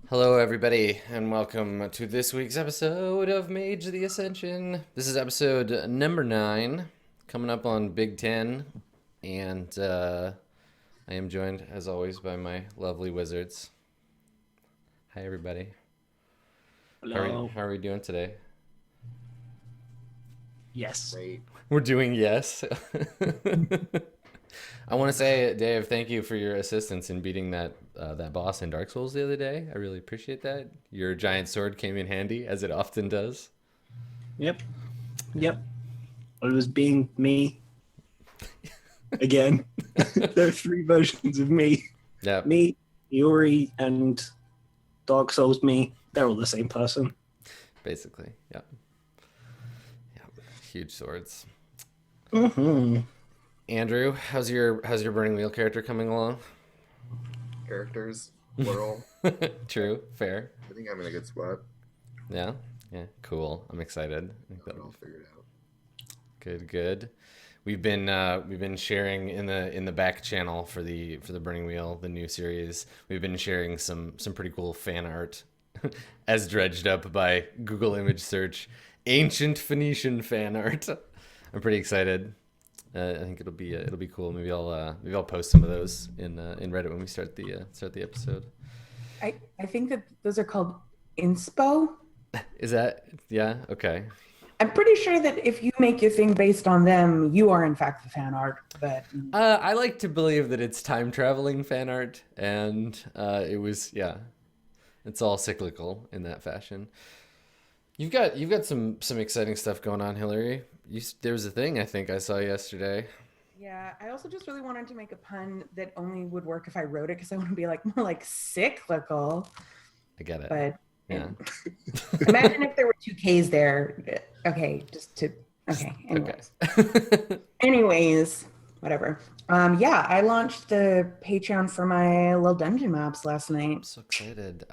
Hello, everybody, and welcome to this week's episode of Mage the Ascension. This is episode number 9, coming up on Big 10, and I am joined, as always, by my lovely wizards. Hi, everybody. Hello. How are we doing today? Yes. Great. We're doing yes. I want to say, Dave, thank you for your assistance in beating that boss in Dark Souls the other day. I really appreciate that. Your giant sword came in handy, as it often does. Yep. Yep. It was being me again. There are 3 versions of me. Yeah. Me, Yuri, and Dark Souls me. They're all the same person. Basically, yeah. Huge swords. Mm-hmm. Andrew, how's your Burning Wheel character coming along? Characters, plural. True, fair. I think I'm in a good spot. Yeah, cool. I'm excited. I think Got it that'll all be figured out. good. We've been sharing in the back channel for the Burning Wheel, the new series. We've been sharing some pretty cool fan art, as dredged up by Google image search, ancient Phoenician fan art. I'm pretty excited. I think it'll be cool. Maybe I'll post some of those in Reddit when we start the episode. I think that those are called inspo. Is that, yeah? Okay. I'm pretty sure that if you make your thing based on them, you are in fact the fan art. But I like to believe that it's time traveling fan art, and it was, yeah, it's all cyclical in that fashion. You've got some exciting stuff going on, Hillary. There was a thing I think I saw yesterday. yeah, I also just really wanted to make a pun that only would work if I wrote it because I want to be like more like cyclical. I get it. But Yeah. imagine if there were 2 Ks there. Okay, just to okay. Anyways. Okay. Anyways, whatever. Yeah, I launched the Patreon for my little dungeon maps last night. I'm so excited.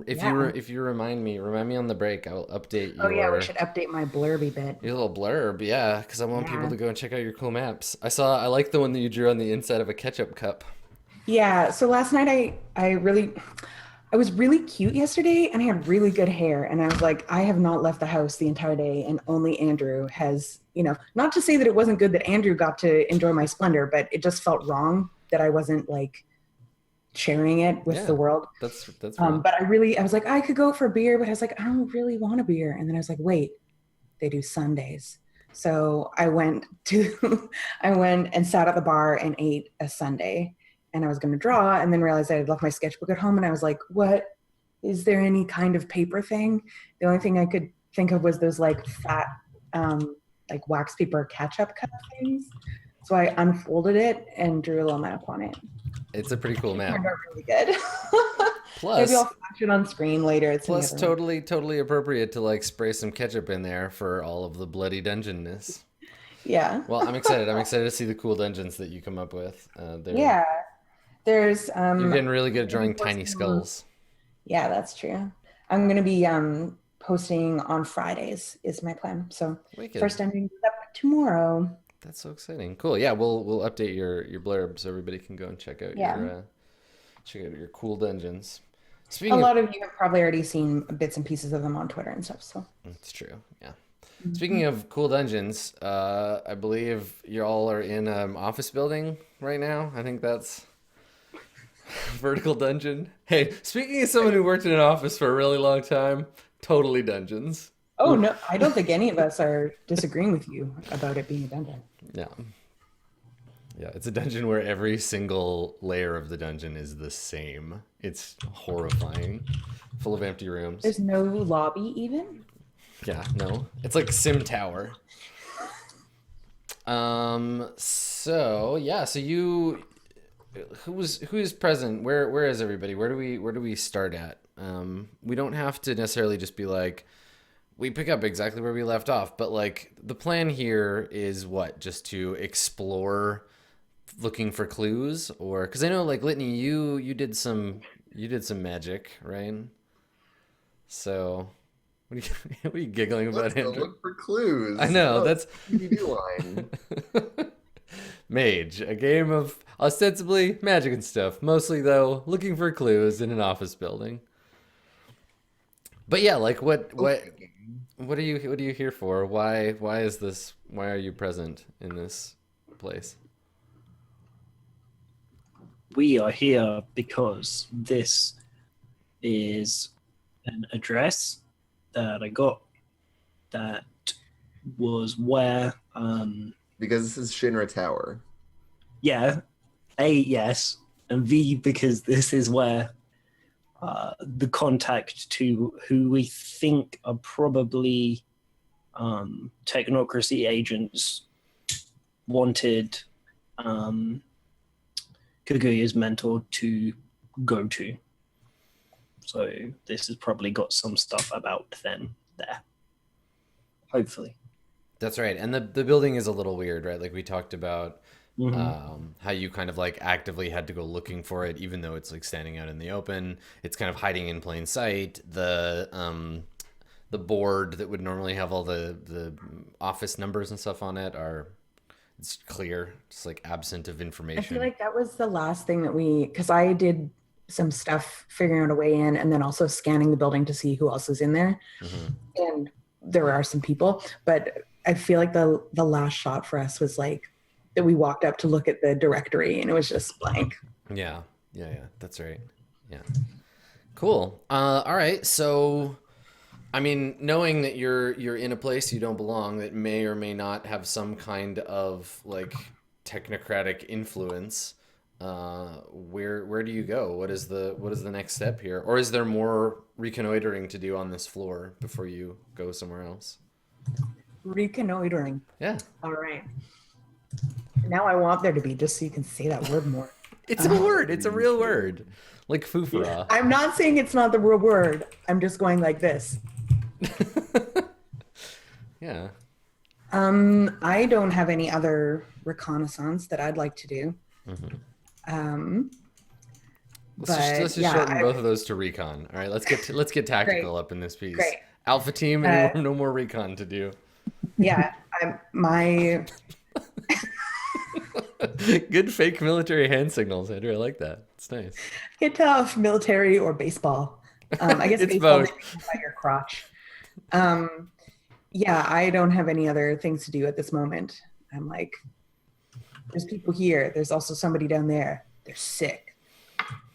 If Yeah. if you remind me on the break, I will update Oh yeah, your we should update my blurby bit. your little blurb. Yeah, because I want people Yeah. to go and check out your cool maps. I like the one that you drew on the inside of a ketchup cup. Yeah, so last night I was really cute yesterday and I had really good hair and I was like, I have not left the house the entire day and only Andrew has, not to say that it wasn't good that Andrew got to enjoy my splendor, but it just felt wrong that I wasn't like sharing it with Yeah. the world. That's right. But I was like, I could go for beer, but I was like, I don't really want a beer. And then I was like, wait, they do Sundays. So I went and sat at the bar and ate a sundae and I was going to draw and then realized I had left my sketchbook at home and I was like, what, is there any kind of paper thing? The only thing I could think of was those like fat, like wax paper ketchup cup things. So I unfolded it and drew a little map on it. It's a pretty cool It map. turned out really good. Plus, Maybe I'll flash it on screen later. It's in the plus other room. totally appropriate to like spray some ketchup in there for all of the bloody dungeonness. Yeah. Well, I'm excited. I'm excited to see the cool dungeons that you come up with. Yeah. There's You're getting really good at drawing posting tiny skulls. Yeah, that's true. I'm gonna be posting on Fridays is my plan. So Wicked. first I'm gonna do that tomorrow. That's so exciting. Cool. Yeah, we'll update your blurb so everybody can go and check out Yeah. your cool dungeons. A Speaking of, lot of you have probably already seen bits and pieces of them on Twitter and stuff. So it's true. Yeah. Speaking of cool dungeons, I believe you all are in an office building right now. I think that's vertical dungeon. Hey, speaking of someone who worked in an office for a really long time, totally dungeons. oh no, I don't think any of us are disagreeing with you about it being a dungeon. Yeah. Yeah, it's a dungeon where every single layer of the dungeon is the same. It's horrifying. Full of empty rooms. There's no lobby even. Yeah, no. It's like Sim Tower. So yeah, so you who's present? Where is everybody? Where do we start at? We don't have to necessarily just be like we pick up exactly where we left off, but like the plan here is what? Just to explore looking for clues, or because I know like Litany, you did some magic, right? So what are you, what are you giggling about, Let's go Andrew? look for clues. I know, Oh, that's DVD line. Mage, a game of ostensibly magic and stuff. Mostly though, looking for clues in an office building. But yeah, like what are you here for? Why is this? Why are you present in this place? We are here because this is an address that I got that was where, Because this is Shinra Tower. yeah, A, yes, and V, because this is where the contact to who we think are probably technocracy agents wanted Kaguya's mentor to go to. So this has probably got some stuff about them there. Hopefully. That's right. And the building is a little weird, right? Like we talked about Mm-hmm. how you kind of like actively had to go looking for it, even though it's like standing out in the open. It's kind of hiding in plain sight. The board that would normally have all the office numbers and stuff on it it's clear, just like absent of I information. feel like that was the last thing that because I did some stuff figuring out a way in and then also scanning the building to see who else is in there. Mhm. And there are some people, but I feel like the last shot for us was like that we walked up to look at the directory and it was just blank. Yeah, that's right. Yeah, cool. All right, so I mean, knowing that you're in a place you don't belong, that may or may not have some kind of like technocratic influence, where do you go? What is the next step here? Or is there more reconnoitering to do on this floor before you go somewhere else? Reconnoitering. Yeah, All right. Now I want there to be, just so you can say that word more. it's a word. It's a real word, like fufara. I'm not saying it's not the real word. I'm just going like this. Yeah. I don't have any other reconnaissance that I'd like to do. Let's just yeah, shorten both of those to recon. All right, let's get tactical Great. up in this piece. Great. Alpha team, and no more recon to do. Yeah, my Good fake military hand signals, Andrew. I like that. It's nice. get tough military or baseball. I guess It's baseball both. maybe by your crotch. Yeah, I don't have any other things to do at this moment. I'm like, there's people here. There's also somebody down there. They're sick.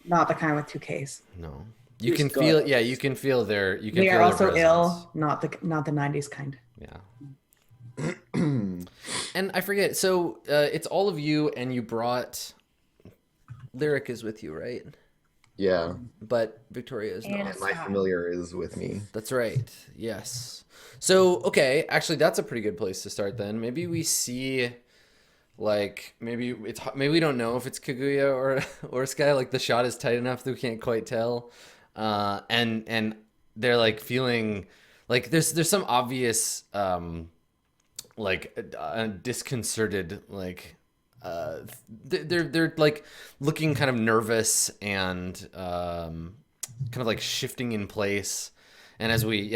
Not the kind with 2Ks. No, you Who's can got feel. it? Yeah, you can feel their. You can They feel are their also presence. ill. Not the 90s kind. Yeah. And I forget. So it's all of you, and you brought. Lyric is with you, right? Yeah, But Victoria is And not. and my familiar is with me. That's right. Yes. So, okay, actually that's a pretty good place to start then. Maybe we see like maybe we don't know if it's Kaguya or Sky, like the shot is tight enough that we can't quite tell. And they're like feeling like there's some obvious like disconcerted like they're like looking kind of nervous and kind of like shifting in place. And as we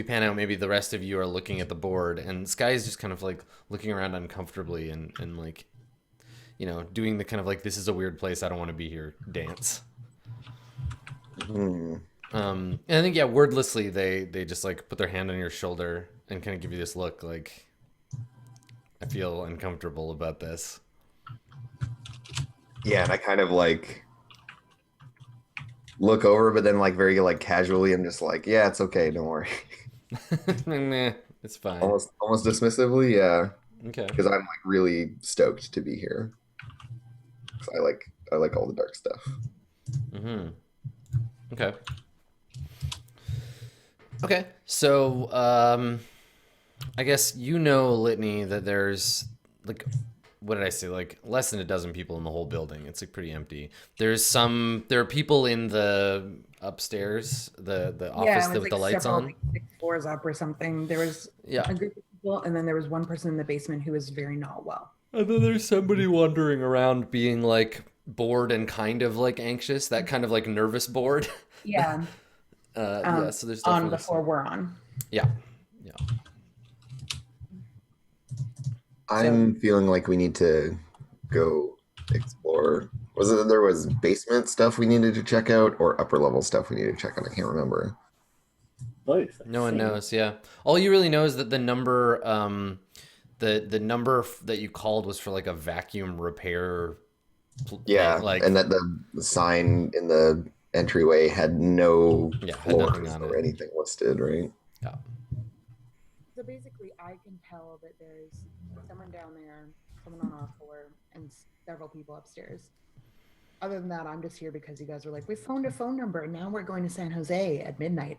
pan out, maybe the rest of you are looking at the board, and Sky is just kind of like looking around uncomfortably and like, you know, doing the kind of like, this is a weird place, I don't want to be here dance. Hmm. And I think, yeah, wordlessly, they just like put their hand on your shoulder and kind of give you this look like, I feel uncomfortable about this. Yeah, and I kind of like look over, but then like very like casually, I'm just like, yeah, it's okay, don't worry. Nah, it's fine. Almost dismissively, yeah, Okay. because I'm like really stoked to be here. 'Cause I like all the dark stuff. Mm-hmm. Okay. Okay. So, I guess you know, Litany, that there's like, what did I say? Like less than a dozen people in the whole building. It's like pretty empty. There are people in the upstairs, the office it was with the lights several, on. like, 6 floors up or something. There was Yeah. a group of people, and then there was one person in the basement who was very not well. And then there's somebody wandering around being like bored and kind of like anxious, that kind of like nervous bored. Yeah, Yeah, so there's on definitely the floor we're on. Yeah. Yeah. I'm feeling like we need to go explore. Was it that there was basement stuff we needed to check out or upper level stuff we needed to check out? I can't remember. both. I No one think. knows. Yeah. All you really know is that the number, the number that you called was for like a vacuum repair thing. Yeah, Like, and that the sign in the entryway had no yeah, had nothing floors on or it. anything listed, right? Yeah. So basically, I can tell that there's someone down there, someone on our floor, and several people upstairs. Other than that, I'm just here because you guys were like, we phoned a phone number, and now we're going to San Jose at midnight.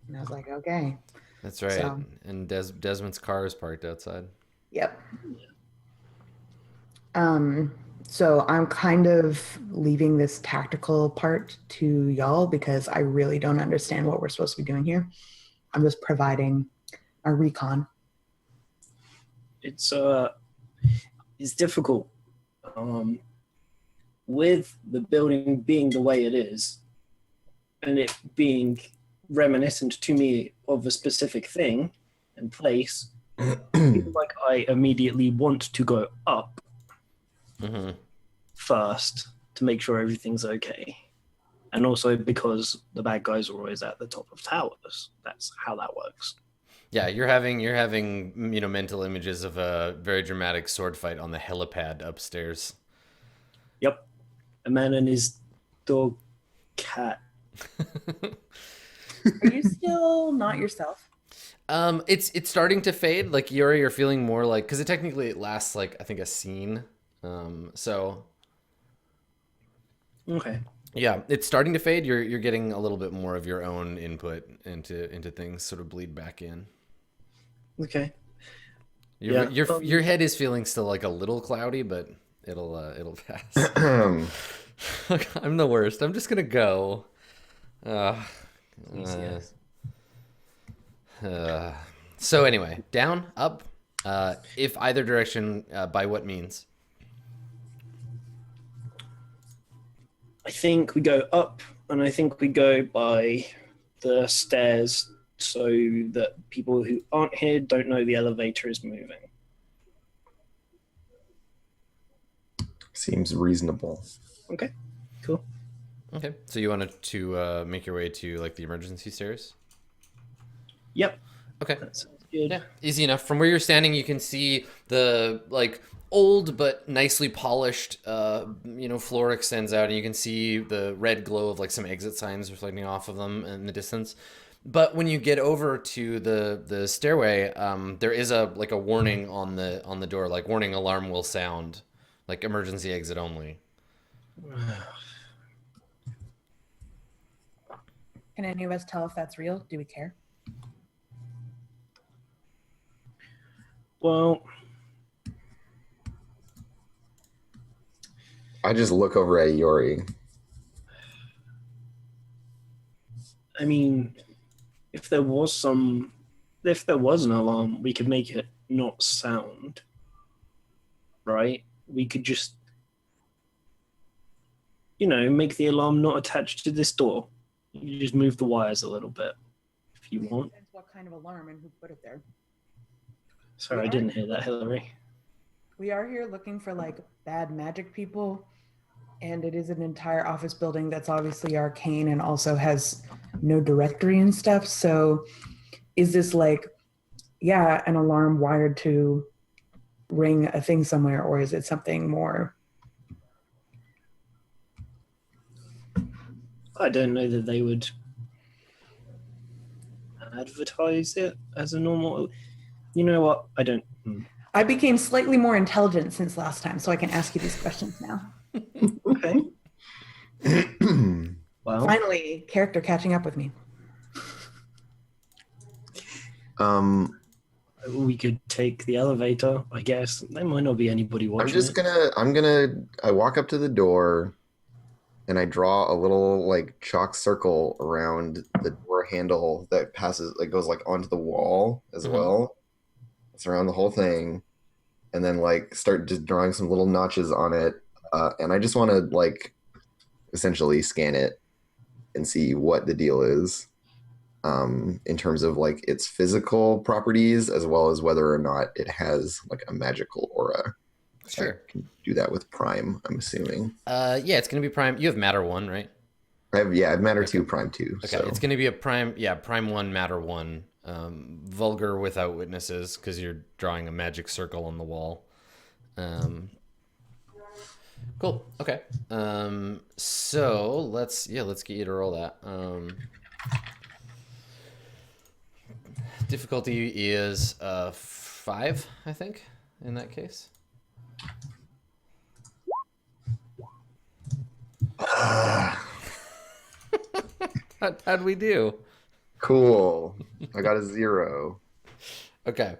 And I was like, okay. That's right. So, And Desmond's car is parked outside. yep. So I'm kind of leaving this tactical part to y'all because I really don't understand what we're supposed to be doing here. I'm just providing a recon. It's difficult. With the building being the way it is, and it being reminiscent to me of a specific thing and place, I feel like I immediately want to go up first to make sure everything's okay. And also because the bad guys are always at the top of towers. That's how that works. Yeah, you're having mental images of a very dramatic sword fight on the helipad upstairs. Yep. A man and his dog cat. Are you still not yourself? It's starting to fade. Like you're feeling more like because it lasts like I think a scene. So Okay. yeah, it's starting to fade. You're getting a little bit more of your own input into things sort of bleed back in. Okay. Your head is feeling still like a little cloudy, but it'll pass. I'm the worst. I'm just gonna go. Yes. So anyway, down, up, if either direction, by what means? I think we go up, and I think we go by the stairs so that people who aren't here don't know the elevator is moving. Seems reasonable. Okay, cool. Okay, so you wanted to make your way to like the emergency stairs? Yep, Okay. that sounds good. Yeah, easy enough. From where you're standing, you can see the like old but nicely polished, floor extends out, and you can see the red glow of like some exit signs reflecting off of them in the distance. But when you get over to the stairway, there is a warning on the door, like warning alarm will sound, like emergency exit only. Can any of us tell if that's real? Do we care? Well, I just look over at Yori. I mean, if there was an alarm, we could make it not sound, right? We could just, make the alarm not attached to this door. You just move the wires a little bit if you want. Depends what kind of alarm and who put it there. Sorry, I didn't hear that, Hillary. We are here looking for like bad magic people, and it is an entire office building that's obviously arcane and also has no directory and stuff. So is this like, an alarm wired to ring a thing somewhere, or is it something more? I don't know that they would advertise it as a normal. You know what? I don't. I became slightly more intelligent since last time, so I can ask you these questions now. Okay. Well, Finally, character catching up with me. we could take the elevator, I guess. There might not be anybody watching. I walk up to the door and I draw a little like chalk circle around the door handle that goes like onto the wall as well. It's around the whole thing. And then like start just drawing some little notches on it. And I just want to like essentially scan it and see what the deal is. In terms of like its physical properties as well as whether or not it has like a magical aura. Sure. I can do that with Prime, I'm assuming. Yeah, it's gonna be Prime. You have Matter 1, right? I've matter 2, prime 2. Okay, So. it's going to be a prime 1, matter 1. Vulgar without witnesses, because you're drawing a magic circle on the wall. Cool. Okay. So let's get you to roll that. Difficulty is 5, I think, in that case. How'd we do? Cool. I got a 0. Okay.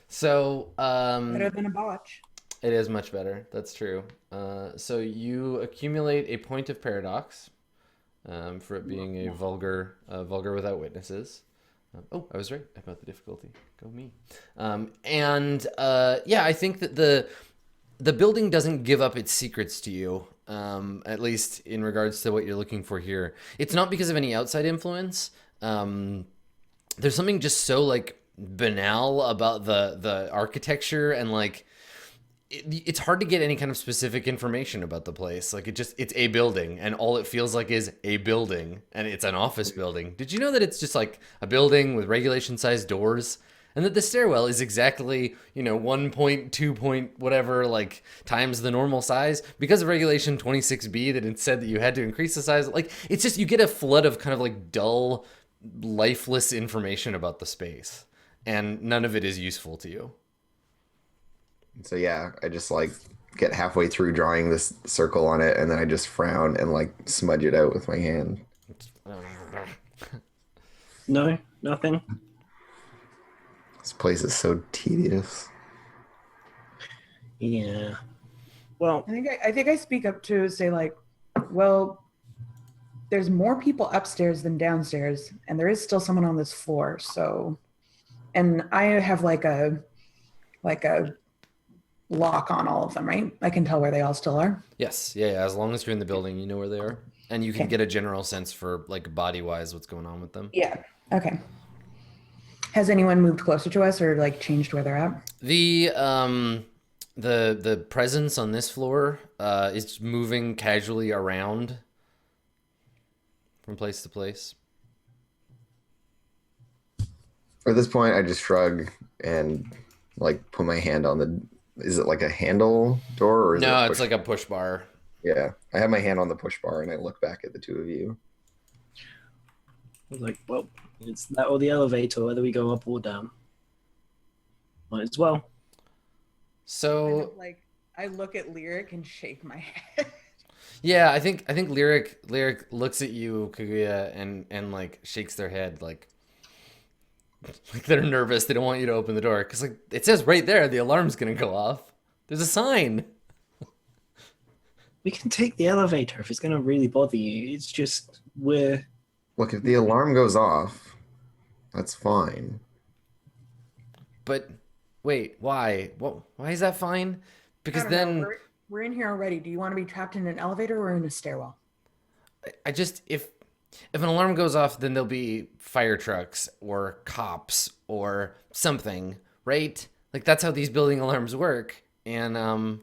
So Better than a botch. it is much better. That's true. So you accumulate a point of paradox for it being a vulgar without witnesses. I was right about the difficulty. Go me. I think that the building doesn't give up its secrets to you. At least in regards to what you're looking for here. It's not because of any outside influence. There's something just so like banal about the architecture, and like it's hard to get any kind of specific information about the place. Like it's a building, and all it feels like is a building, and it's an office building. Did you know that it's just like a building with regulation sized doors? And that the stairwell is exactly, 1.2 point whatever, like times the normal size because of regulation 26B that it said that you had to increase the size. Like, it's just, you get a flood of kind of like dull, lifeless information about the space, and none of it is useful to you. So yeah, I just like get halfway through drawing this circle on it, and then I just frown and like smudge it out with my hand. No, nothing. This place is so tedious. Yeah. Well, I think I speak up to say like, well, there's more people upstairs than downstairs, and there is still someone on this floor. So, and I have like a lock on all of them, right? I can tell where they all still are. Yes. Yeah. As long as you're in the building, you know where they are, and you can get a general sense for like body wise what's going on with them. Yeah. Okay. Has anyone moved closer to us or like changed where they're at? The presence on this floor is moving casually around from place to place. At this point, I just shrug and like put my hand on the. Is it like a handle door or is No, it it's like a push bar. Yeah, I have my hand on the push bar and I look back at the two of you. I was like, well, it's that or the elevator, whether we go up or down. Might as well. So I look at Lyric and shake my head. yeah, I think Lyric looks at you, Kaguya, and like shakes their head like they're nervous. They don't want you to open the door because like it says right there the alarm's gonna go off. There's a sign. We can take the elevator if it's gonna really bother you. It's just Look, if the alarm goes off, that's fine. But wait, why? Why is that fine? Because then we're in here already. Do you want to be trapped in an elevator or in a stairwell? I just if an alarm goes off, then there'll be fire trucks or cops or something, right? Like that's how these building alarms work. And It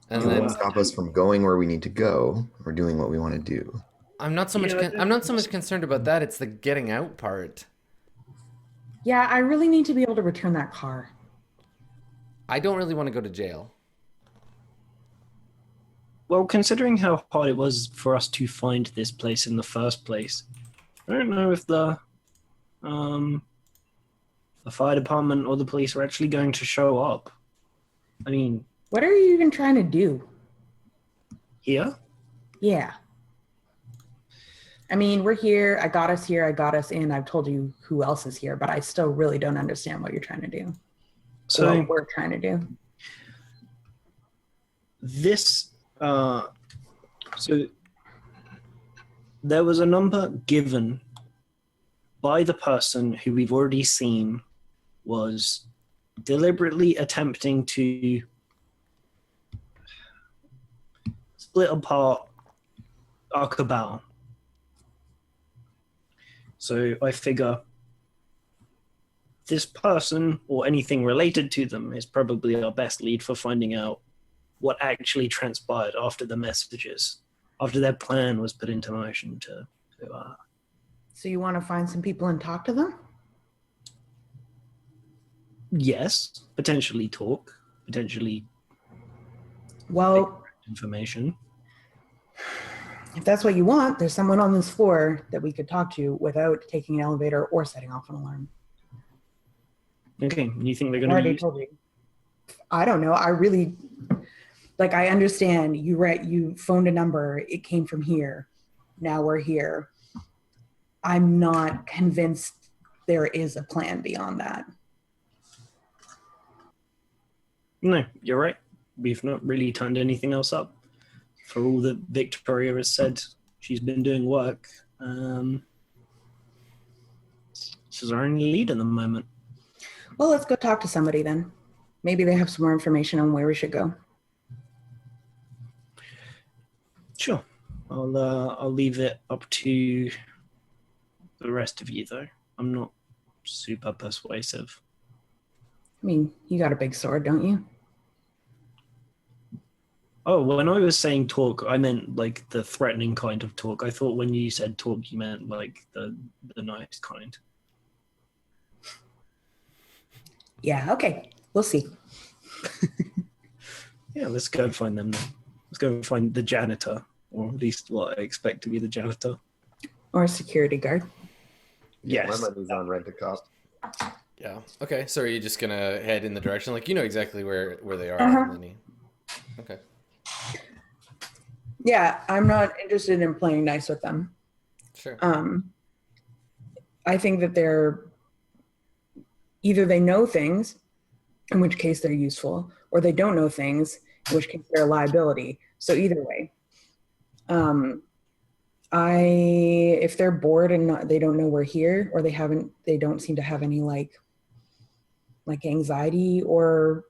won't stop us from going where we need to go or doing what we want to do. I'm not so much concerned about that. It's the getting out part. Yeah, I really need to be able to return that car. I don't really want to go to jail. well, considering how hard it was for us to find this place in the first place, I don't know if the fire department or the police are actually going to show up. I mean, what are you even trying to do? here? Yeah. I mean, we're here. I got us here. I got us in. I've told you who else is here, but I still really don't understand what you're trying to do. So what we're trying to do. This, so there was a number given by the person who we've already seen was deliberately attempting to split apart our cabal. So I figure this person or anything related to them is probably our best lead for finding out what actually transpired after the messages, after their plan was put into motion to So you want to find some people and talk to them? yes, potentially talk, potentially Well, information. if that's what you want, there's someone on this floor that we could talk to without taking an elevator or setting off an alarm. Okay, you think they're I going to already use? told you. I don't know. I really, like, I understand you phoned a number. It came from here. Now we're here. I'm not convinced there is a plan beyond that. No, you're right. We've not really turned anything else up. For all that Victoria has said, she's been doing work. She's our only lead at the moment. Well, let's go talk to somebody then. Maybe they have some more information on where we should go. Sure. I'll leave it up to the rest of you, though. I'm not super persuasive. I mean, you got a big sword, don't you? Oh, when I was saying talk, I meant like the threatening kind of talk. I thought when you said talk, you meant like the nice kind. Yeah, okay. We'll see. Yeah, let's go and find them then. Let's go and find the janitor, or at least what I expect to be the janitor. Or a security guard. Yeah, Yes. my money's on Rent-A-Cop. Yeah. Okay. So are you just gonna head in the direction, like you know exactly where they are, Uh-huh. Lenny? Okay. Yeah, I'm not interested in playing nice with them. Sure. I think that they're either they know things, in which case they're useful, or they don't know things, in which case they're a liability. So either way, if they're bored and they don't know we're here, or they don't seem to have any like anxiety or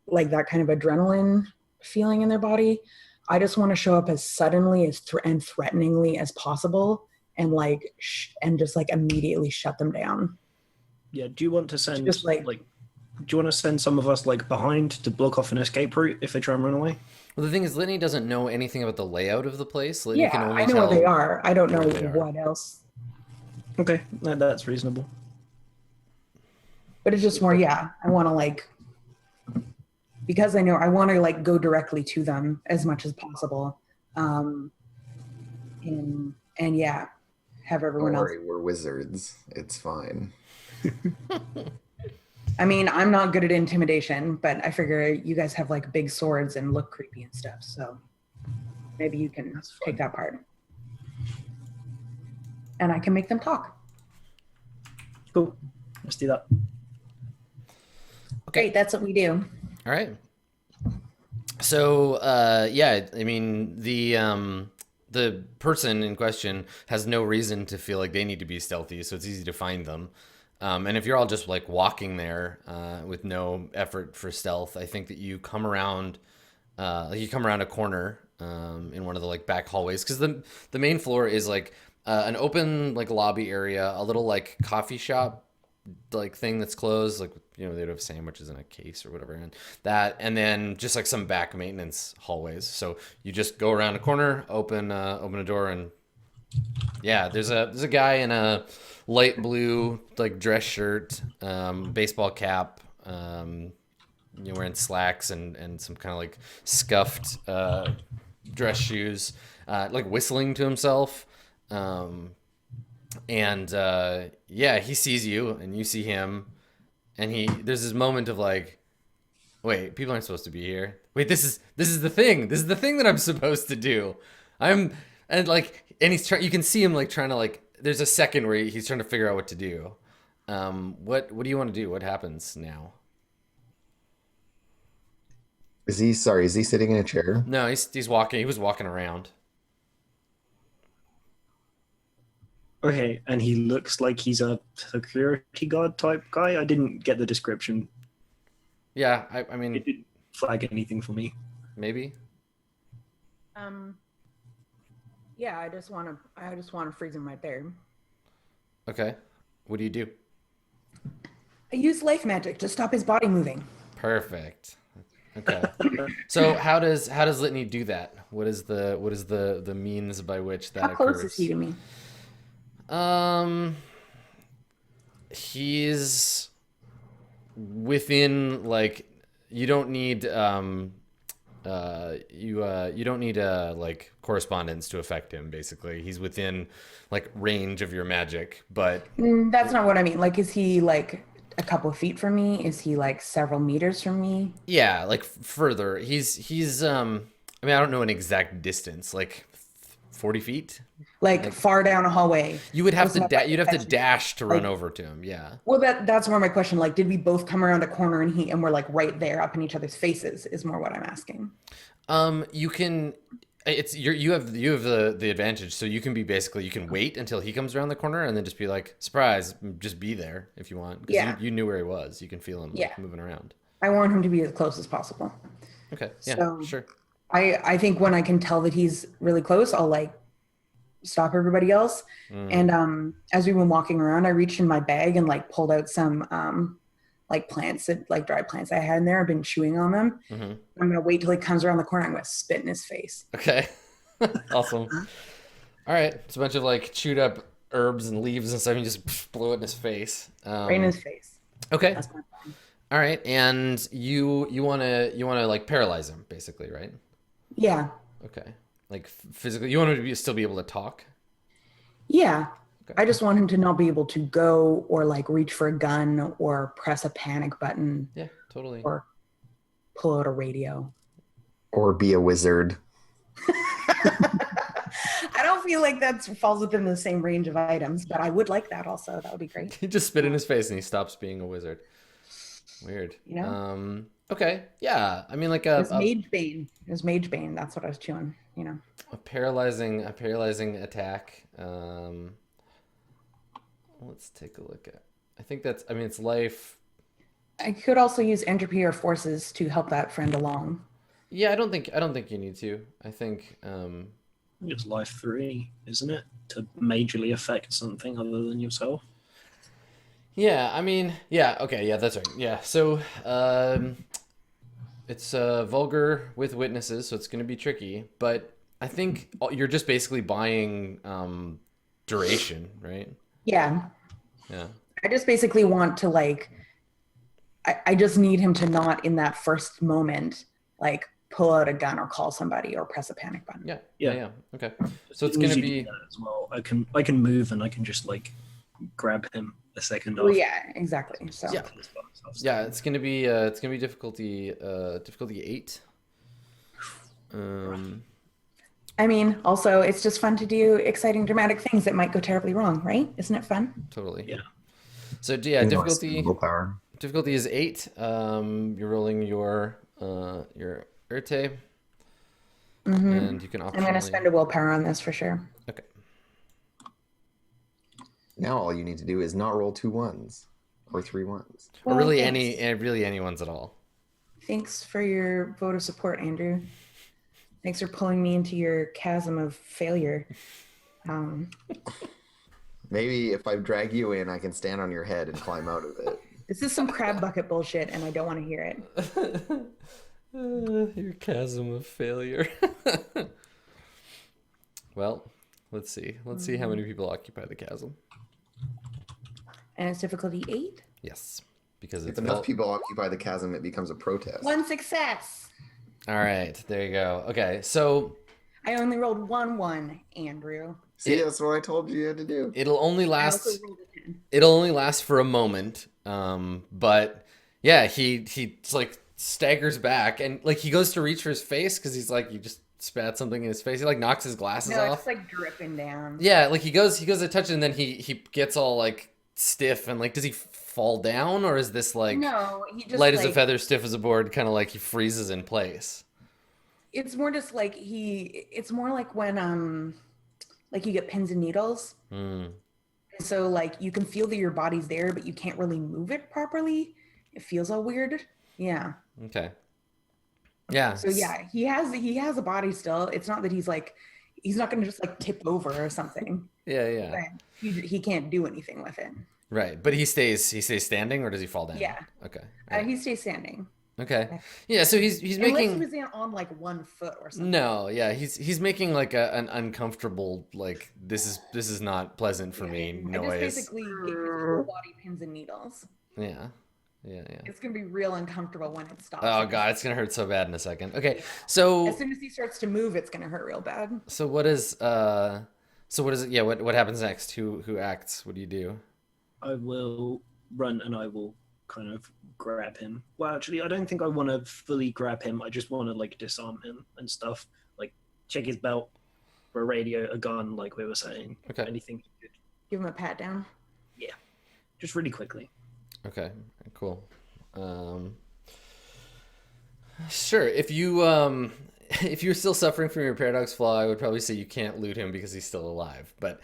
like that kind of adrenaline feeling in their body, I just want to show up as suddenly and threateningly as possible, and and just like immediately shut them down. Yeah. Do you want to send Just like- do you want to send some of us like behind to block off an escape route if they try and run away? Well, the thing is, Lenny doesn't know anything about the layout of the place. Lenny can Yeah, only I know tell where they are. I don't know where they are. what else. Okay, that's reasonable. But it's just more, yeah, I want to because I know I want to go directly to them as much as possible. And yeah, have everyone Don't else. worry, we're wizards. It's fine. I mean, I'm not good at intimidation, but I figure you guys have big swords and look creepy and stuff. So maybe you can take that part. And I can make them talk. Cool. Let's do that. Okay. Great, that's what we do. All right. So, yeah, I mean, the person in question has no reason to feel like they need to be stealthy, so it's easy to find them. And if you're all just walking there with no effort for stealth, I think that you come around a corner in one of the back hallways, because the main floor is an open lobby area, a little coffee shop thing that's closed, they'd have sandwiches in a case or whatever, and then just some back maintenance hallways. So you just go around a corner, open a door, and yeah, there's a guy in a light blue dress shirt, baseball cap, wearing slacks and some kind of scuffed dress shoes, whistling to himself. And yeah, he sees you and you see him, and there's this moment of wait, people aren't supposed to be here. Wait, this is the thing. This is the thing that I'm supposed to do. And he's trying. You can see him trying to There's a second where he's trying to figure out what to do. What do you want to do? What happens now? Is he sitting in a chair? No, he's walking. He was walking around. Okay, and he looks like he's a security guard type guy. I didn't get the description. Yeah, I mean, It didn't flag anything for me. maybe. Yeah, I just want to freeze him right there. Okay. What do you do? I use life magic to stop his body moving. Perfect. Okay. So how does Litany do that? What is the means by which that How close occurs? is he to me? He's within, like, you don't need you don't need like correspondence to affect him. Basically, he's within like range of your magic, but That's not what I mean. Like, is he like a couple of feet from me? Is he like several meters from me? yeah, like further. He's I mean, I don't know an exact distance, like 40 feet. Like far down a hallway? You would have Close to enough I you'd can have to catch him? dash to run Like- over to him. Yeah. Well, that's more my question. Like, did we both come around a corner and we're like right there up in each other's faces? Is more what I'm asking. You can. You have the advantage, so you can be basically, you can wait until he comes around the corner and then just be like, surprise, just be there if you want. 'Cause Yeah. you knew where he was. You can feel him like, Yeah. moving around. I want him to be as close as possible. Okay. Yeah. So- Sure. I think when I can tell that he's really close, I'll like stop everybody else. And as we were walking around, I reached in my bag and like pulled out some like plants, that like dried plants I had in there. I've been chewing on them. Mm-hmm. I'm gonna wait till he comes around the corner. I'm gonna spit in his face. Okay. Awesome. All right. It's a bunch of like chewed up herbs and leaves and stuff. You just blow it in his face. Right in his face. Okay. That's my plan. All right. And you wanna like paralyze him, basically, right? Yeah. Okay. Like physically, you want him to still be able to talk. Yeah. Okay. I just want him to not be able to go or like reach for a gun or press a panic button Yeah. Totally. or pull out a radio. Or be a wizard. I don't feel like that falls within the same range of items, but I would like that also. That would be great. He just spit in his face and he stops being a wizard. Weird. You know? Okay. Yeah. I mean, like It was Mage Bane. It was Mage Bane. That's what I was chewing, you know. a paralyzing attack. Let's take a look at. I think that's. I mean, it's life. I could also use entropy or forces to help that friend along. Yeah. I don't think you need to. I think. It's life 3, isn't it? To majorly affect something other than yourself. Yeah. I mean. Yeah. Okay. Yeah. That's right. Yeah. So. It's vulgar with witnesses, so it's going to be tricky. But I think you're just basically buying duration, right? Yeah. Yeah. I just basically want to like, I just need him to not in that first moment, like pull out a gun or call somebody or press a panic button. Yeah. Yeah. Yeah. Okay. So it's going to Easy be. do that as well. I can move and I can just like grab him a second Oh off. yeah, exactly. So Yeah. Yeah, it's gonna be difficulty 8. I mean, also it's just fun to do exciting dramatic things that might go terribly wrong, right? Isn't it fun? Totally. Yeah. So yeah, And difficulty willpower. is 8. You're rolling your Erte, and you can optionally. I'm gonna spend a willpower on this for sure. Okay. Now all you need to do is not roll 2 1s or 3 1s. Or Well, really thanks. any ones at all. Thanks for your vote of support, Andrew. Thanks for pulling me into your chasm of failure. Maybe if I drag you in, I can stand on your head and climb out of it. This is some crab bucket bullshit, and I don't want to hear it. Your chasm of failure. Well, let's see. Let's see how many people occupy the chasm. And it's difficulty 8. Yes, because If it's enough people occupy the chasm, it becomes a protest. 1 success. All right, there you go. Okay, so I only rolled 1, Andrew. See, that's what I told you had to do. it'll only I last. also rolled a 10. It'll only last for a moment. But yeah, he like staggers back and like he goes to reach for his face because he's like, you just spat something in his face. He like knocks his glasses No, off. it's like dripping down. Yeah, like he goes to touch it and then he gets all like stiff and like, does he fall down or is this like No, he just light as a like, feather, stiff as a board, kind of like he freezes in place? It's more just like it's more like when like you get pins and needles. Mm. So like you can feel that your body's there, but you can't really move it properly. It feels all weird. Yeah. Okay. Yeah. So yeah, he has a body still. It's not that he's not gonna just like tip over or something. Yeah. But he can't do anything with it. Right, but he stays standing or does he fall down? Yeah. Okay. He stays standing. Okay. Yeah, so he's Unless he making was on like 1 foot or something. no, yeah, he's making like an uncomfortable like this is not pleasant for me I just noise. basically get his whole body pins and needles. Yeah. Yeah, yeah. It's gonna be real uncomfortable when it stops. Oh god, it's gonna hurt so bad in a second. Okay, Yeah. so As soon as he starts to move, it's gonna hurt real bad. so what is so what is it? Yeah, what happens next? Who acts? What do you do? I will run and I will kind of grab him. Well, actually, I don't think I want to fully grab him. I just want to like disarm him and stuff. Like check his belt for a radio, a gun, like we were saying. Okay. Anything you could. Give him a pat down. Yeah, just really quickly. Okay, cool. Sure. If you if you're still suffering from your paradox flaw, I would probably say you can't loot him because he's still alive. But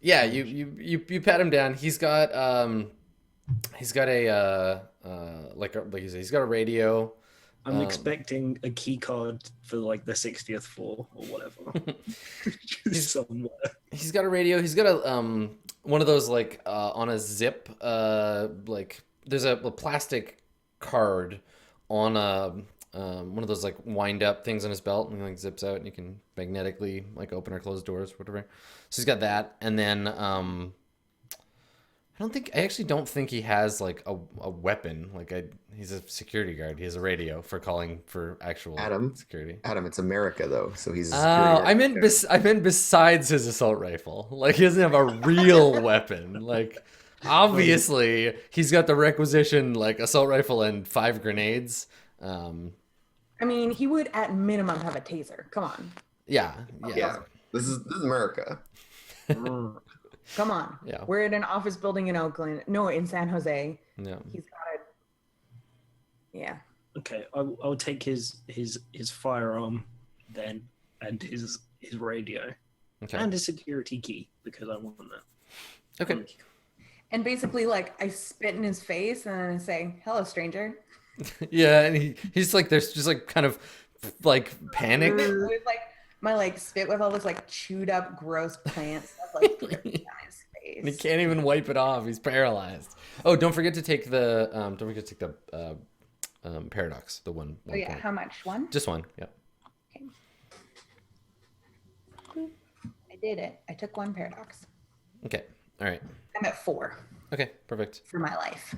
yeah, you pat him down. He's got a like you said, he's got a radio. I'm expecting a key card for like the 60th floor or whatever. Just somewhere. He's got a radio. He's got a one of those like on a zip like there's a plastic card on a one of those like wind up things on his belt, and he like zips out and you can magnetically like open or close doors, whatever. So he's got that, and then I actually don't think he has like a weapon. Like he's a security guard. He has a radio for calling for actual security. Adam, it's America though, so he's a Oh, security guard. I meant besides his assault rifle. Like he doesn't have a real weapon. Like obviously he's got the requisition like assault rifle and 5 grenades. I mean, he would at minimum have a taser. Come on. Yeah. Yeah. This is America. Come on. Yeah. We're in an office building in Oakland. No, in San Jose. Yeah. He's got a. Yeah. Okay, I'll take his firearm then, and his radio, Okay. and his security key because I want that. Okay. And basically, like, I spit in his face and then I say, "Hello, stranger." Yeah, and he's like there's just like kind of like panic. With like my like spit with all this like chewed up gross plant stuff like dripping down his face. And he can't even wipe it off. He's paralyzed. Oh, don't forget to take the paradox, the one. Oh yeah, point. how much? One? Just one. Yep. Okay. I did it. I took 1 paradox. Okay. All right. I'm at 4 Okay. Perfect. for my life.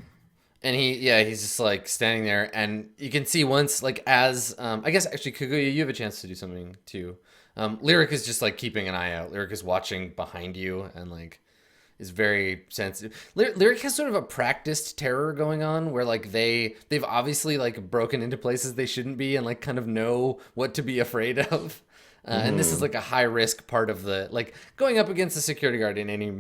And he's just like standing there, and you can see once, like as I guess actually Kaguya, you have a chance to do something too. Lyric is just like keeping an eye out. Lyric is watching behind you and like is very sensitive. Lyric has sort of a practiced terror going on where like they've obviously like broken into places they shouldn't be and like kind of know what to be afraid of. And this is like a high risk part of the like going up against a security guard in any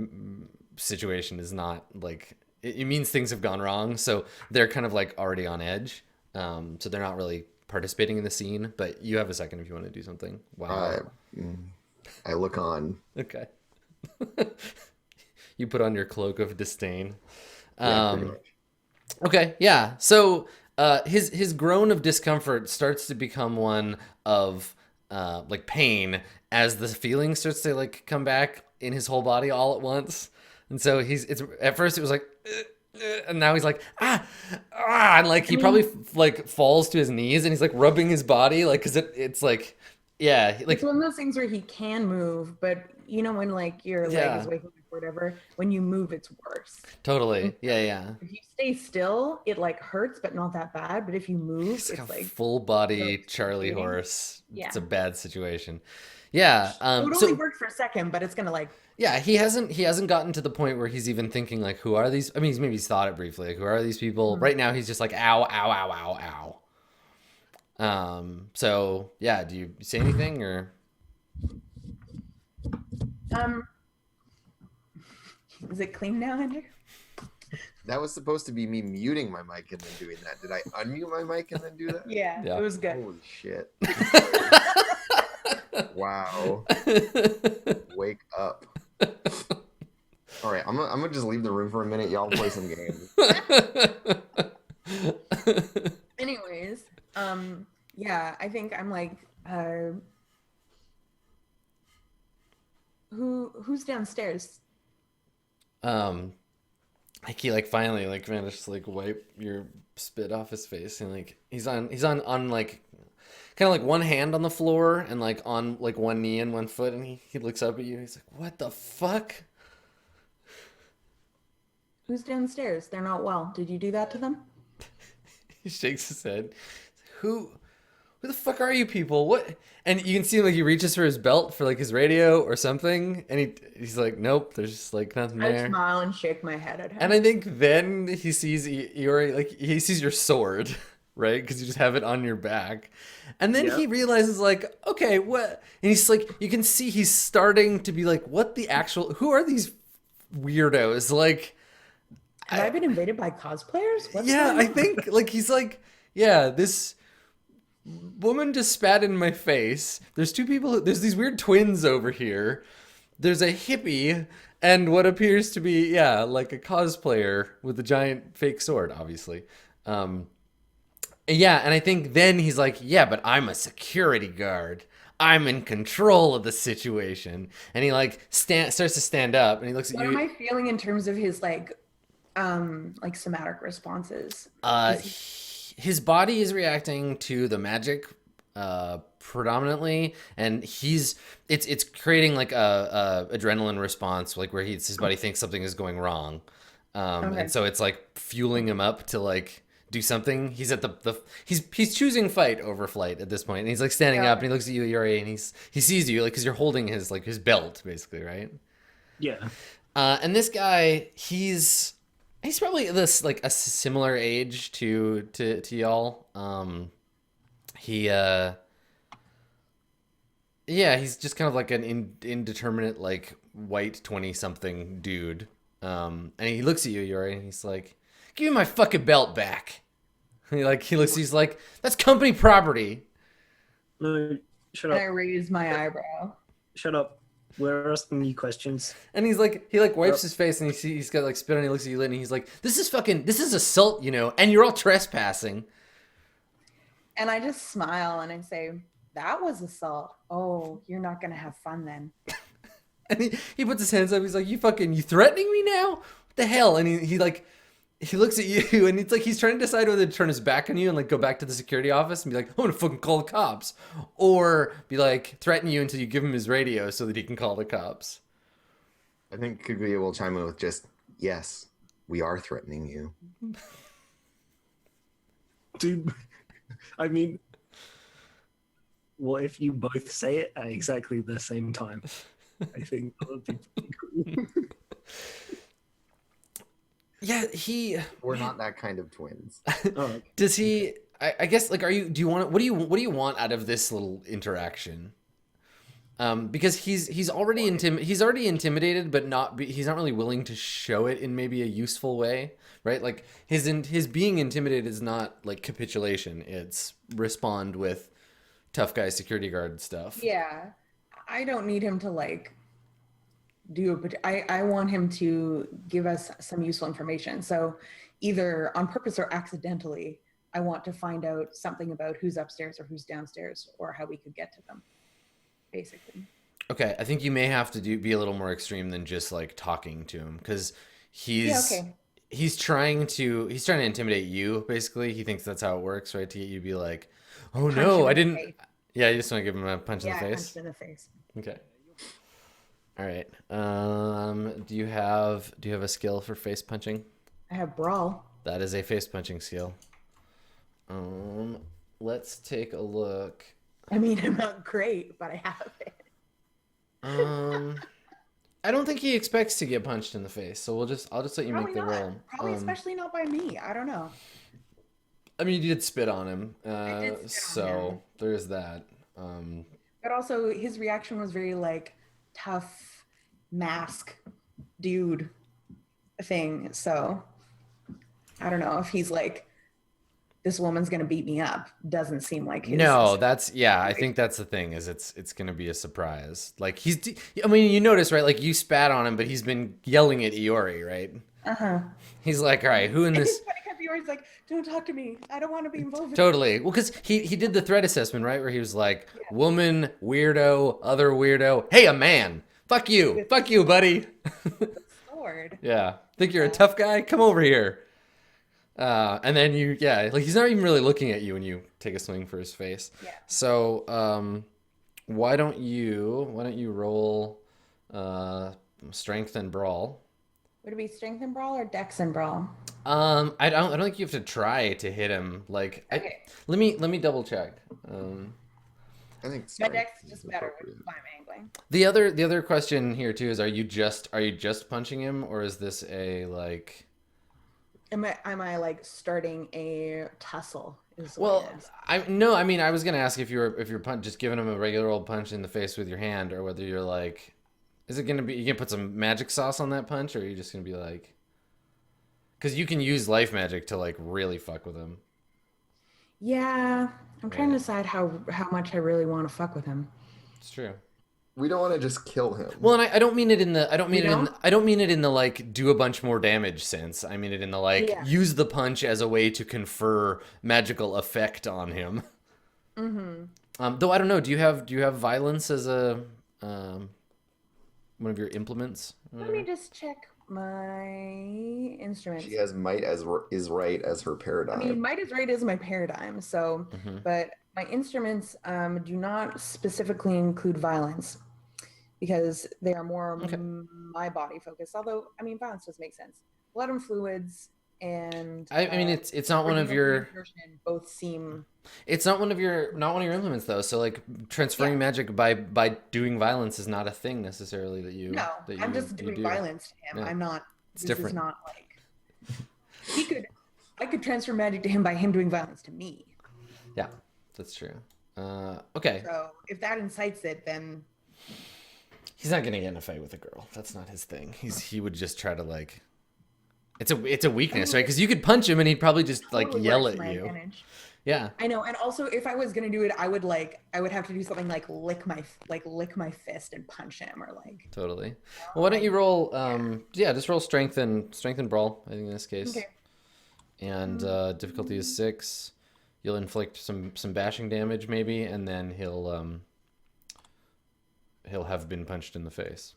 situation is not like it means things have gone wrong, so they're kind of like already on edge, so they're not really participating in the scene. But you have a second if you want to do something. Wow. I look on. Okay. You put on your cloak of disdain. Yeah, pretty much. Okay, yeah. So his groan of discomfort starts to become one of like pain as the feeling starts to like come back in his whole body all at once. And so it's at first it was like, and now he's like, and like he probably like falls to his knees and he's like rubbing his body like because it's like, yeah, like It's one of those things where he can move, but you know when like your leg is waking up or whatever, when you move, it's worse. totally, yeah. If you stay still, it like hurts, but not that bad. But if you move, It's like it's a like full body so Charlie excruciating. horse. Yeah. It's a bad situation. Yeah. it would only work for a second, but it's gonna like Yeah, he hasn't gotten to the point where he's even thinking like, who are these? I mean, maybe he's thought it briefly, like, who are these people? Right now, he's just like, ow, ow, ow, ow, ow. So yeah, do you say anything or? Is it clean now, Andrew? That was supposed to be me muting my mic and then doing that. Did I unmute my mic and then do that? Yeah, Yeah. it was good. Holy shit. Wow. Wake up. All right, I'm gonna just leave the room for a minute. Y'all play some games. Anyways, yeah, I think I'm like, who's downstairs? like he like finally like managed to like wipe your spit off his face, and like he's on like kind of like one hand on the floor and like on like one knee and one foot, and he looks up at you. He's like, "What the fuck?" Who's downstairs? They're not well. Did you do that to them? He shakes his head. Who the fuck are you people? What? And you can see him like he reaches for his belt for like his radio or something, and he's like, nope, there's just like nothing I there. smile and shake my head at him. And I think then he sees Iori, like he sees your sword, right? Because you just have it on your back, and then he realizes like, okay, what? And he's like, you can see he's starting to be like, what the actual? Who are these weirdos? Like, have I been invaded by cosplayers? What's yeah, going I on? think like he's like, yeah, this woman just spat in my face. There's two people. There's these weird twins over here. There's a hippie and what appears to be, yeah, like a cosplayer with a giant fake sword, obviously. Yeah, and I think then he's like, yeah, but I'm a security guard. I'm in control of the situation. And he like starts to stand up, and he looks at What you. am I feeling in terms of his like somatic responses? His body is reacting to the magic predominantly, and it's creating like a adrenaline response, like where his body thinks something is going wrong, Okay. and so it's like fueling him up to like do something. He's at he's choosing fight over flight at this point, and he's like standing up, and he looks at you, Yuri, and he sees you like because you're holding his like his belt basically, right? Yeah. And this guy, he's probably this like a similar age to y'all. He yeah, he's just kind of like an indeterminate like white 20-something dude. And he looks at you, Yuri, and he's like, "Give me my fucking belt back." He's like, "That's company property." No, shut And I up. raise my eyebrow. Shut up. We're asking you questions. And he's like, he like wipes his face, and he's got like spit on. He looks at you, and he's like, this is assault, you know, and you're all trespassing. And I just smile and I say, that was assault. Oh, you're not gonna have fun then. And he puts his hands up. He's like, you threatening me now? What the hell? And he looks at you, and it's like he's trying to decide whether to turn his back on you and like go back to the security office and be like, I'm gonna fucking call the cops, or be like threaten you until you give him his radio so that he can call the cops. I think Kaguya will chime in with just, yes, we are threatening you. Dude, I mean, what if you both say it at exactly the same time? I think that would be pretty cool. Yeah, We're not that kind of twins. Oh, does he? I guess like, do you want? What do you want out of this little interaction? Because he's already intimidated, but he's not really willing to show it in maybe a useful way, right? Like his being intimidated is not like capitulation; it's respond with tough guy security guard stuff. Yeah, I don't need him to like I want him to give us some useful information. So either on purpose or accidentally, I want to find out something about who's upstairs or who's downstairs or how we could get to them, basically. Okay, I think you may have to be a little more extreme than just like talking to him, because he's trying to intimidate you. Basically, he thinks that's how it works, right? To get you to be like, oh Punch him no, I in the didn't. face. Yeah, you just want to give him a punch in the Yeah, face. punch him in the face. Okay. All right. Do you have a skill for face punching? I have brawl. That is a face punching skill. Let's take a look. I mean, I'm not great, but I have it. I don't think he expects to get punched in the face, so I'll just let you make the roll. Probably especially not by me. I don't know. I mean, you did spit on him, I did spit on so him. there's that. But also, his reaction was very like tough mask dude thing. So I don't know if he's like, this woman's gonna beat me up. Doesn't seem like his. No, I think that's the thing, is it's gonna be a surprise. Like I mean, you notice, right? Like you spat on him, but he's been yelling at Iori, right? He's like, all right, who in this? It's funny because Iori's like, don't talk to me. I don't want to be involved. Totally. Well, because he did the threat assessment, right? Where he was like, woman, weirdo, other weirdo. Hey, a man. Fuck you, buddy. Sword. Yeah. Think you're a tough guy? Come over here. And then like he's not even really looking at you when you take a swing for his face. Yeah. So, why don't you roll strength and brawl? Would it be strength and brawl or dex and brawl? I don't think you have to try to hit him. Like, Okay. let me double check. I think My strength dex is is just better appropriate. with my angling. The other question here too is, are you just punching him, or is this a like? Am I like starting a tussle? Well, I mean, I was gonna ask if you're just giving him a regular old punch in the face with your hand, or whether you're like, is it gonna be you gonna put some magic sauce on that punch, or are you just gonna be like, because you can use life magic to like really fuck with him. Yeah, I'm trying to decide how much I really want to fuck with him. It's true. We don't want to just kill him. Well, and I don't mean it in the don't? I don't mean it in the like do a bunch more damage sense. I mean it in the like Yeah. use the punch as a way to confer magical effect on him. Mm-hmm. Though I don't know. Do you have violence as a one of your implements? Let me just check my instruments. She has might as is right as her I paradigm. mean, might is right is my paradigm. So, Mhm. but my instruments do not specifically include violence because they are more Okay. my body focused. Although, I mean, violence does make sense. Blood and fluids and I mean it's not one of your exertion both seem. it's not one of your implements though. So like transferring Yeah. magic by doing violence is not a thing necessarily that you No, that I'm you, just you doing do. violence to him. Yeah. I'm not. It's This different. is not like I could transfer magic to him by him doing violence to me. Yeah, that's true. Okay. So if that incites it, then He's not gonna get in a fight with a girl. That's not his thing. He would just try to like. It's a weakness, right? Because you could punch him and he'd probably just like totally yell works at to my you. advantage. Yeah, I know, and also if I was gonna do it, I would have to do something like lick my fist and punch him, or like. totally. Well, why don't you roll? Just roll strength and brawl. I think in this case. Okay. And difficulty is 6. You'll inflict some bashing damage maybe, and then he'll have been punched in the face.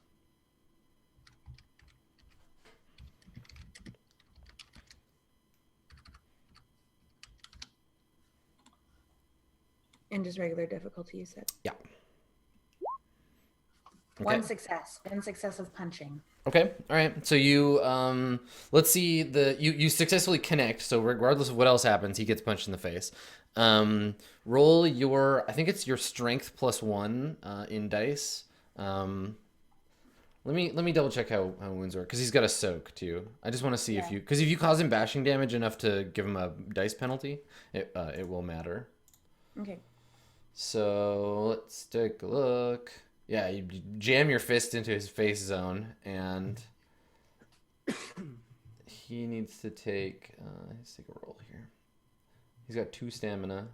And just regular difficulty, you said. Yeah. One success of punching. Okay. All right. So you let's see you successfully connect. So regardless of what else happens, he gets punched in the face. Roll your I think it's your strength +1 in dice. Let me double check how wounds work because he's got a soak too. I just want to see if you cause him bashing damage enough to give him a dice penalty, it will matter. Okay. So let's take a look. Yeah, you jam your fist into his face zone, and he needs to take. Let's take a roll here. He's got 2 stamina.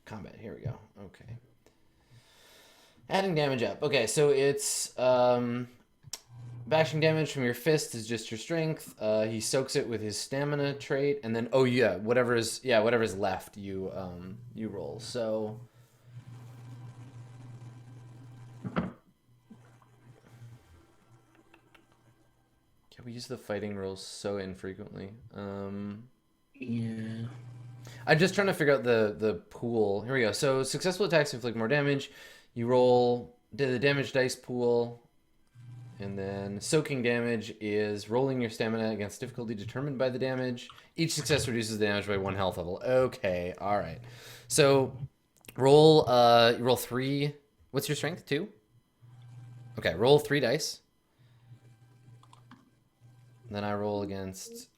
Combat. Here we go. Okay. Adding damage up. Okay, so it's bashing damage from your fist is just your strength. He soaks it with his stamina trait, and then whatever's left you roll. So we use the fighting rolls so infrequently. Yeah. I'm just trying to figure out the pool. Here we go. So successful attacks inflict more damage. You roll the damage dice pool, and then soaking damage is rolling your stamina against difficulty determined by the damage. Each success reduces the damage by 1 health level. Okay, all right. So roll 3. What's your strength? 2? Okay, roll 3 dice. Then I roll against.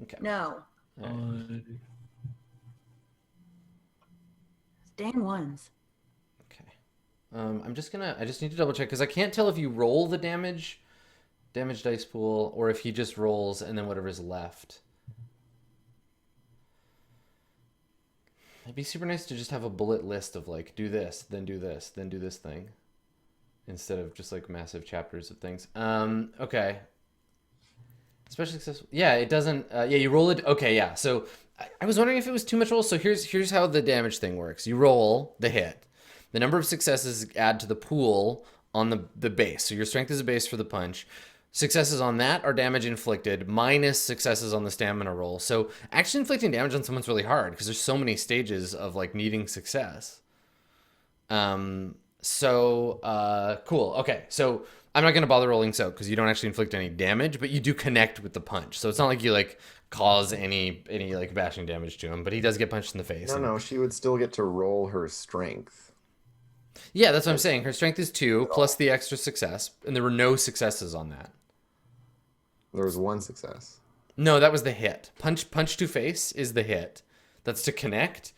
Okay. No. Dang ones. Okay. I just need to double check because I can't tell if you roll the damage dice pool or if he just rolls and then whatever's left. It'd be super nice to just have a bullet list of like, do this, then do this, then do this thing, instead of just like massive chapters of things. Okay. Especially successful. Yeah, it doesn't. Yeah, you roll it. Okay, yeah. So I was wondering if it was too much roll. So here's how the damage thing works. You roll the hit. The number of successes add to the pool on the base. So your strength is a base for the punch. Successes on that are damage inflicted minus successes on the stamina roll. So actually inflicting damage on someone's really hard because there's so many stages of like needing success. Cool. Okay. So I'm not going to bother rolling soak because you don't actually inflict any damage, but you do connect with the punch. So it's not like you like cause any like bashing damage to him, but he does get punched in the face. No, she would still get to roll her strength. Yeah, that's what I'm saying. Her strength is 2 plus the extra success, and there were no successes on that. There was one success. No, that was the hit. Punch to face is the hit. That's to connect.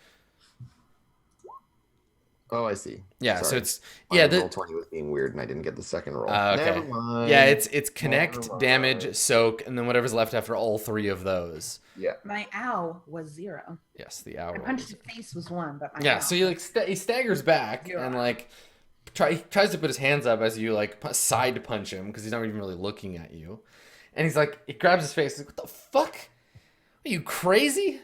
Oh, I see. Yeah, Sorry. So it's the Roll20 was being weird, and I didn't get the second roll. Okay. Never mind. Yeah, it's connect, damage, soak, and then whatever's left after all 3 of those. Yeah. My ow was 0. Yes, the owl. My punch to face was 1, but my Yeah, ow. so you like he staggers back and like tries to put his hands up as you like side punch him because he's not even really looking at you, and he's like he grabs his face like, what the fuck? Are you crazy?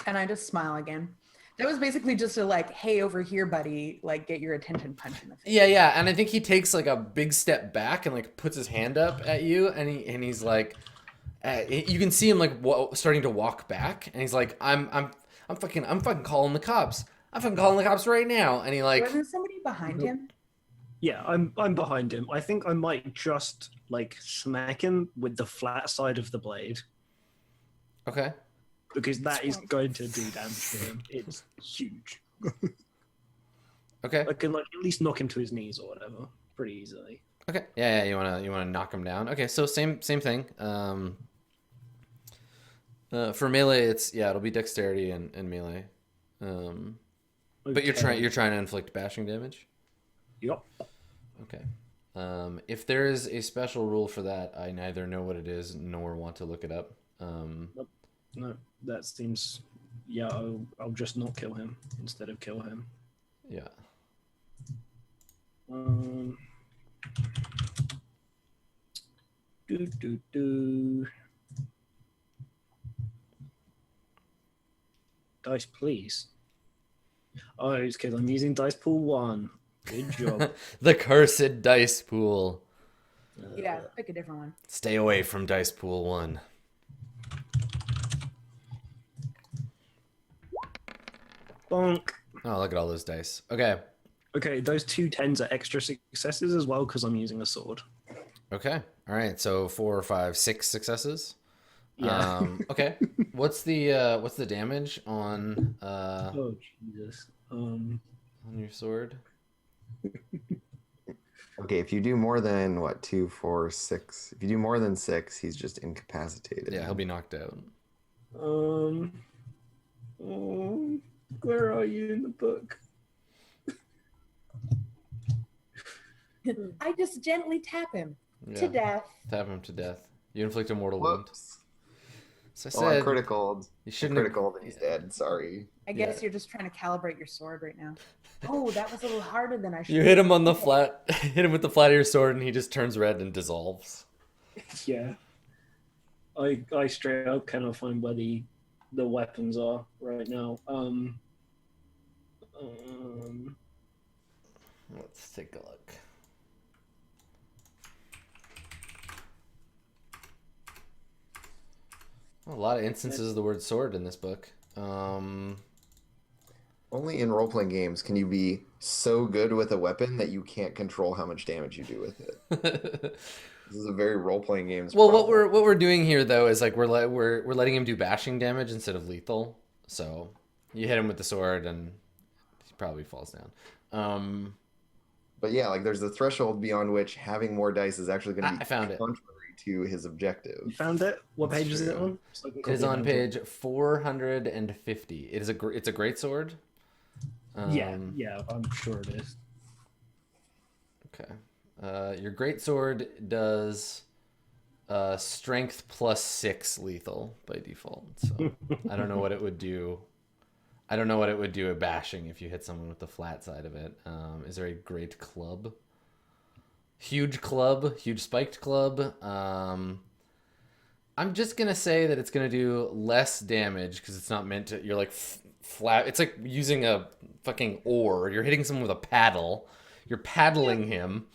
And I just smile again. That was basically just a like, hey, over here, buddy, like get your attention punch in the face. Yeah, and I think he takes like a big step back and like puts his hand up at you, and he's like, you can see him like starting to walk back, and he's like, I'm fucking calling the cops. I'm fucking calling the cops right now, and he like. Wasn't somebody behind him? Yeah, I'm behind him. I think I might just like smack him with the flat side of the blade. Okay. Because that is going to do damage to him. It's huge. Okay. I can like at least knock him to his knees or whatever, pretty easily. Okay. Yeah. You wanna knock him down. Okay. So same thing. For melee, it'll be dexterity and melee. But you're trying to inflict bashing damage. Yep. Okay. If there is a special rule for that, I neither know what it is nor want to look it up. Nope. No, that seems. Yeah, I'll just not kill him instead of kill him. Yeah. Dice, please. Oh, it's because I'm using dice pool 1. Good job. The cursed dice pool. Yeah, pick a different one. Stay away from dice pool 1. Bonk. Oh, look at all those dice. Okay. Okay, those 2 10s are extra successes as well because I'm using a sword. Okay. All right. So 4, 5, 6 successes. Yeah. Okay. What's the damage on Oh Jesus. on your sword? Okay, if you do more than 2, 4, 6. If you do more than 6, he's just incapacitated. Yeah, he'll be knocked out. Where are you in the book? I just gently tap him Yeah. to death. Tap him to death. You inflict a mortal wound. Whoops. So I Oh, I said critical. you shouldn't have- Critical, and he's dead. Sorry. I guess you're just trying to calibrate your sword right now. Oh, that was a little harder than I should. You hit him on the flat, hit him with the flat of your sword, and he just turns red and dissolves. Yeah. I straight up cannot find where the weapons are right now. Let's take a look. A lot of instances of the word sword in this book. Only in role-playing games can you be so good with a weapon that you can't control how much damage you do with it. This is a very role-playing games. Well, problem. what we're doing here though is like we're letting him do bashing damage instead of lethal. So you hit him with the sword and he probably falls down. But yeah, like there's a threshold beyond which having more dice is actually going to be I found it. contrary to his objective. You found it? What page is it on? So I can It is copy on it. page 450. It's a great sword. Yeah, I'm sure it is. Okay. Your great sword does strength plus 6 lethal by default. So I don't know what it would do. I don't know what it would do at bashing if you hit someone with the flat side of it. Is there a great club? Huge club, huge spiked club. I'm just gonna say that it's gonna do less damage because it's not meant to. You're like flat. It's like using a fucking oar. You're hitting someone with a paddle. You're paddling him.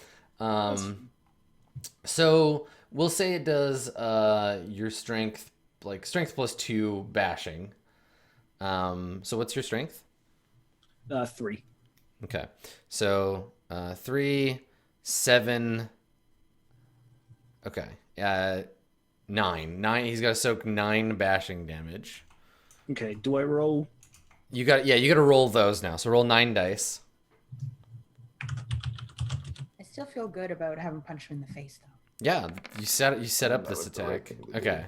So we'll say it does your strength, like strength +2 bashing. So what's your strength? 3. Okay. So 3, 7. Okay. 9. 9. He's got to soak 9 bashing damage. Okay. Do I roll? You got to roll those now. So roll 9 dice. I still feel good about having punched him in the face, though. Yeah, you set up this attack. Okay.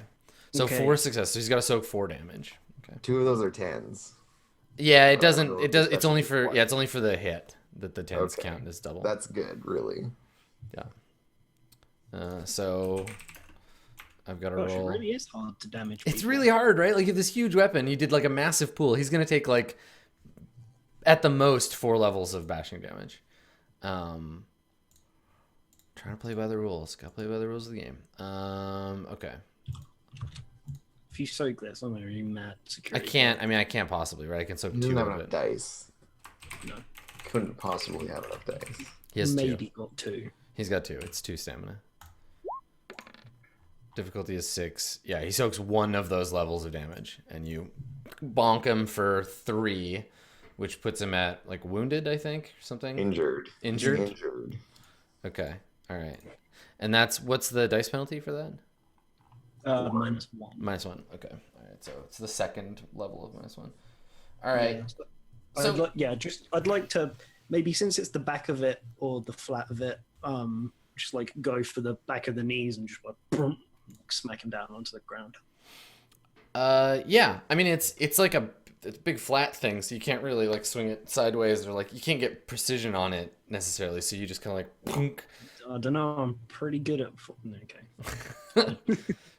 So Okay. 4 success. So he's got to soak 4 damage. Okay. 2 of those are 10s. Yeah, it doesn't. It does. It's Especially only for for it's only for the hit that the 10s Okay. count as double. That's good, really. Yeah. So I've got to Gosh, it roll. really is hard to damage. It's people. really hard, right? Like you have this huge weapon. You did like a massive pool. He's gonna take like at the most 4 levels of bashing damage. Trying to play by the rules. Gotta play by the rules of the game. Okay. If you soak this, I'm gonna be mad. I Security. can't. I mean, I can't possibly, right? I can soak He 2 doesn't have of enough it. dice. No. Couldn't possibly have enough dice. He has 2. Maybe got 2. He's got 2. It's 2 stamina. Difficulty is 6. Yeah, he soaks 1 of those levels of damage, and you bonk him for 3, which puts him at like wounded, I think, or something. Injured. Injured? He's injured. Okay. All right. And what's the dice penalty for that? -1. -1. Okay. All right. So it's the second level of -1. All right. Yeah, So I'd like to maybe, since it's the back of it or the flat of it, just like go for the back of the knees and just like, boom, smack him down onto the ground. yeah. I mean, it's like it's a big flat thing, so you can't really like swing it sideways or like you can't get precision on it necessarily. So you just kind of like, punk. I don't know. I'm pretty good at. Okay.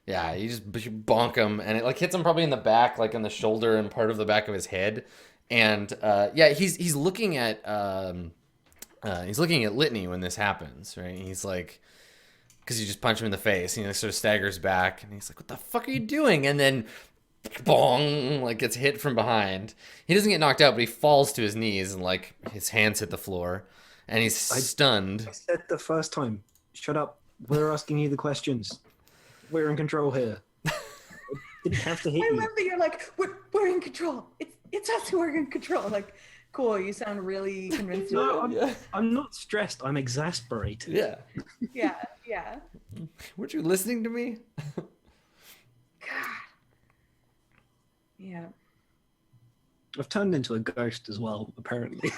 Yeah, you bonk him, and it like hits him probably in the back, like in the shoulder and part of the back of his head. And yeah, he's looking at Litany when this happens, right? He's like, because you just punch him in the face, and he sort of staggers back, and he's like, "What the fuck are you doing?" And then, bong, like gets hit from behind. He doesn't get knocked out, but he falls to his knees, and like his hands hit the floor, and he's stunned. I said the first time, shut up. We're asking you the questions. We're in control here. I didn't have to hit I you. love that you're like, we're in control. It's us who are in control. Like, cool. You sound really convincing. No, I'm not stressed. I'm exasperated. Yeah. Yeah. Weren't you listening to me? God. Yeah. I've turned into a ghost as well, apparently.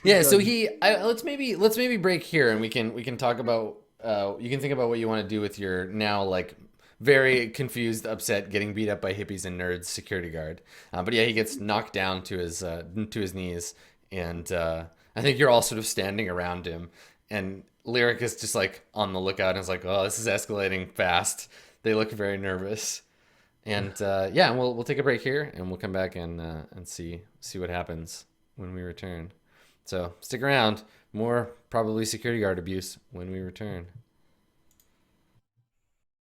Yeah. So let's maybe break here, and we can talk about. You can think about what you want to do with your now like very confused, upset, getting beat up by hippies and nerds security guard. But yeah, he gets knocked down to his knees, and I think you're all sort of standing around him, and Lyric is just like on the lookout and is like, "Oh, this is escalating fast." They look very nervous, and yeah, we'll take a break here, and we'll come back and see what happens when we return. So stick around. More probably security guard abuse when we return.